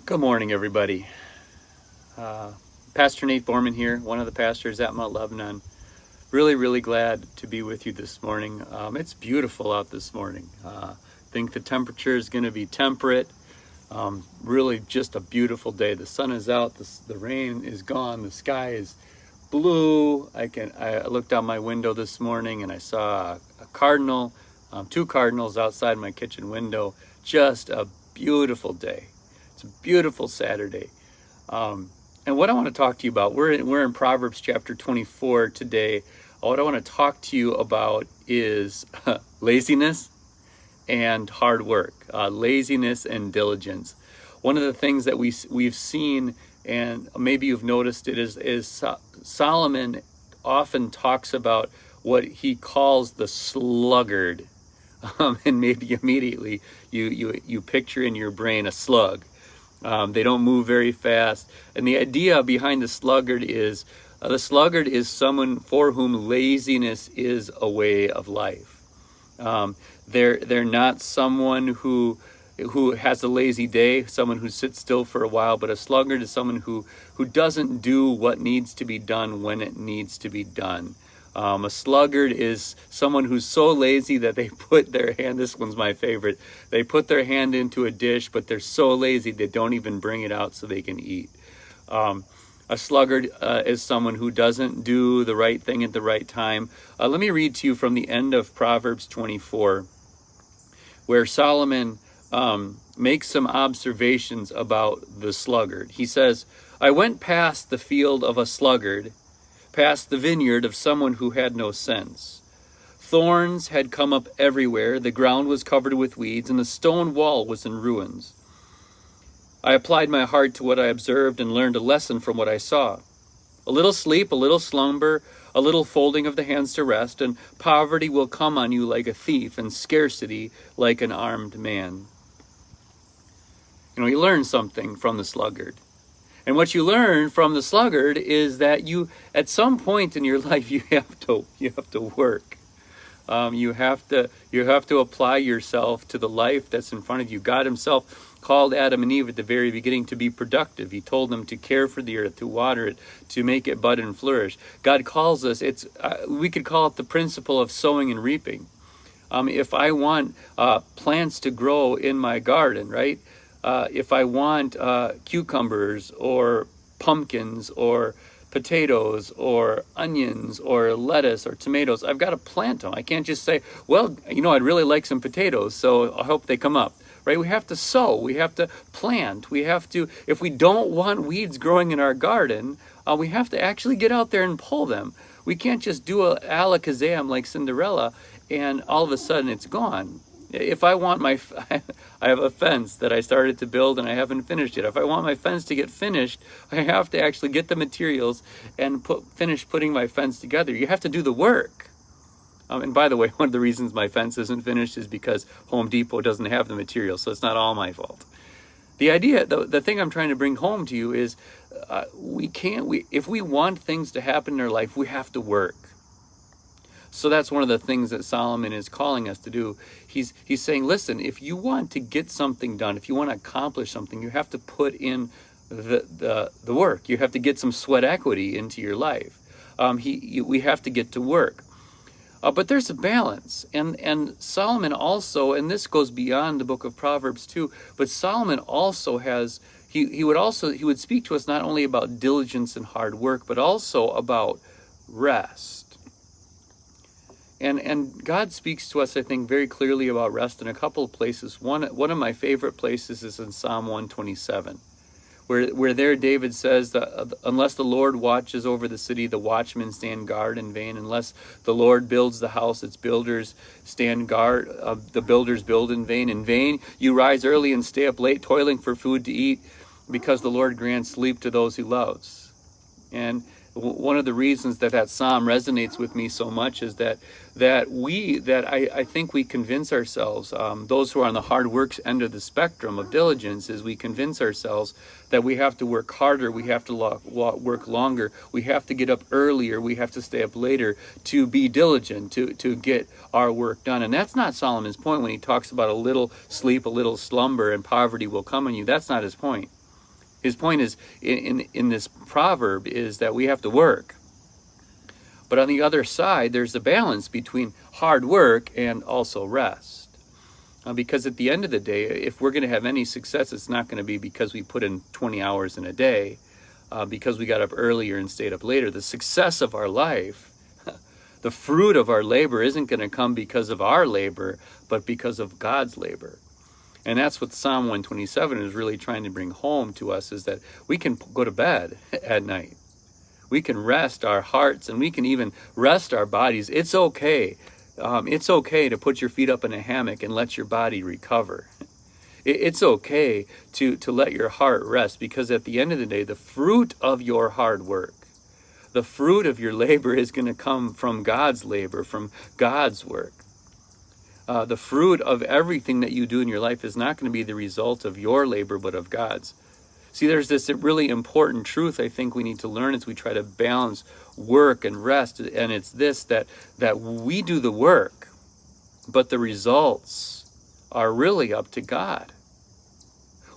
Good morning, everybody. Pastor Nate Borman here, one of the pastors at Mount Lebanon. Really glad to be with you this morning. It's beautiful out this morning. I think the temperature is going to be temperate. Really just a beautiful day. The sun is out, the rain is gone, the sky is blue. I looked out my window this morning and I saw a cardinal, two cardinals outside my kitchen window. Just a beautiful day. It's a beautiful Saturday. And what I want to talk to you about, we're in Proverbs chapter 24 today. What I want to talk to you about is laziness and hard work, laziness and diligence. One of the things that we've seen, and maybe you've noticed it, is Solomon often talks about what he calls the sluggard. And maybe immediately you picture in your brain a slug. They don't move very fast. And the idea behind the sluggard is someone for whom laziness is a way of life. They're not someone who has a lazy day, someone who sits still for a while, but a sluggard is someone who doesn't do what needs to be done when it needs to be done. A sluggard is someone who's so lazy that they put their hand, this one's my favorite, they put their hand into a dish, but they're so lazy they don't even bring it out so they can eat. A sluggard is someone who doesn't do the right thing at the right time. Let me read to you from the end of Proverbs 24, where Solomon makes some observations about the sluggard. He says, "I went past the field of a sluggard, past the vineyard of someone who had no sense. Thorns had come up everywhere, the ground was covered with weeds, and the stone wall was in ruins. I applied my heart to what I observed and learned a lesson from what I saw. A little sleep, a little slumber, a little folding of the hands to rest, and poverty will come on you like a thief, and scarcity like an armed man." You learn something from the sluggard. And what you learn from the sluggard is that you, at some point in your life, you have to work. You have to apply yourself to the life that's in front of you. God himself called Adam and Eve at the very beginning to be productive. He told them to care for the earth, to water it, to make it bud and flourish. God calls us, we could call it the principle of sowing and reaping. If I want plants to grow in my garden, right? If I want cucumbers or pumpkins or potatoes or onions or lettuce or tomatoes, I've got to plant them. I can't just say, well, I'd really like some potatoes, so I hope they come up. Right? We have to sow. We have to plant. We have to, if we don't want weeds growing in our garden, we have to actually get out there and pull them. We can't just do a alakazam like Cinderella and all of a sudden it's gone. If I want I have a fence that I started to build and I haven't finished it. If I want my fence to get finished, I have to actually get the materials and finish putting my fence together. You have to do the work. And by the way, one of the reasons my fence isn't finished is because Home Depot doesn't have the materials, so it's not all my fault. The idea, the thing I'm trying to bring home to you is if we want things to happen in our life, we have to work. So that's one of the things that Solomon is calling us to do. He's saying, listen, if you want to get something done, if you want to accomplish something, you have to put in the work. You have to get some sweat equity into your life. We have to get to work. But there's a balance. And Solomon also, and this goes beyond the book of Proverbs too, but Solomon also has, he would speak to us not only about diligence and hard work, but also about rest. And God speaks to us, I think, very clearly about rest in a couple of places. One of my favorite places is in Psalm 127, where there David says that unless the Lord watches over the city, the watchmen stand guard in vain. Unless the Lord builds the house, its builders stand guard. The builders build in vain. In vain you rise early and stay up late, toiling for food to eat, because the Lord grants sleep to those he loves. And one of the reasons that psalm resonates with me so much is that I think we convince ourselves, those who are on the hard works end of the spectrum of diligence, is we convince ourselves that we have to work harder, we have to work longer, we have to get up earlier, we have to stay up later to be diligent, to get our work done. And that's not Solomon's point when he talks about a little sleep, a little slumber, and poverty will come on you. That's not his point. His point is in this proverb is that we have to work. But on the other side, there's a balance between hard work and also rest. Because at the end of the day, if we're going to have any success, it's not going to be because we put in 20 hours in a day, because we got up earlier and stayed up later. The success of our life, the fruit of our labor, isn't going to come because of our labor, but because of God's labor. And that's what Psalm 127 is really trying to bring home to us, is that we can go to bed at night. We can rest our hearts, and we can even rest our bodies. It's okay. It's okay to put your feet up in a hammock and let your body recover. It's okay to let your heart rest, because at the end of the day, the fruit of your hard work, the fruit of your labor is going to come from God's labor, from God's work. The fruit of everything that you do in your life is not going to be the result of your labor, but of God's. See, there's this really important truth I think we need to learn as we try to balance work and rest, and it's this, that we do the work, but the results are really up to God.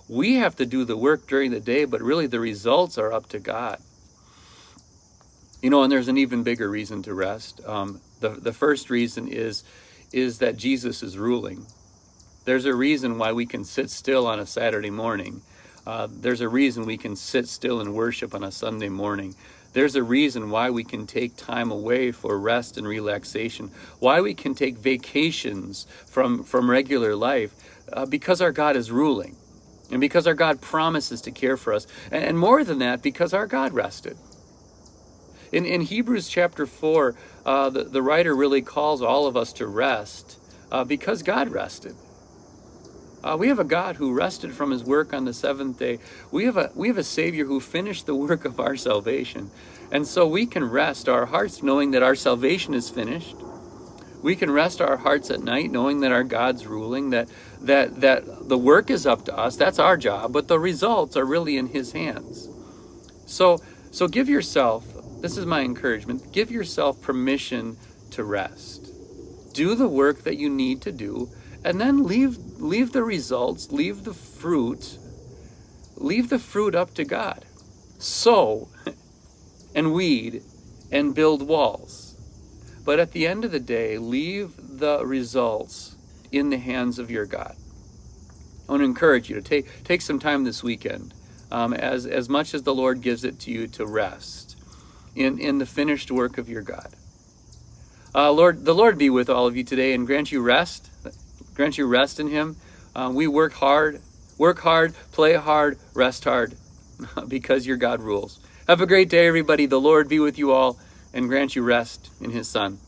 We have to do the work during the day, but really the results are up to God. And there's an even bigger reason to rest. The first reason is that Jesus is ruling. There's a reason why we can sit still on a Saturday morning. There's a reason we can sit still and worship on a Sunday morning. There's a reason why we can take time away for rest and relaxation, why we can take vacations from regular life, because our God is ruling, and because our God promises to care for us. And more than that, because our God rested. In Hebrews chapter 4, the writer really calls all of us to rest because God rested. We have a God who rested from his work on the seventh day. We have a Savior who finished the work of our salvation. And so we can rest our hearts knowing that our salvation is finished. We can rest our hearts at night knowing that our God's ruling, that the work is up to us. That's our job, but the results are really in his hands. So give yourself, this is my encouragement, give yourself permission to rest. Do the work that you need to do, and then leave the results, leave the fruit up to God. Sow and weed and build walls. But at the end of the day, leave the results in the hands of your God. I want to encourage you to take some time this weekend, as much as the Lord gives it to you, to rest in the finished work of your God. The Lord be with all of you today and grant you rest. Grant you rest in him. We work hard, play hard, rest hard, because your God rules. Have a great day, everybody. The Lord be with you all and grant you rest in his Son.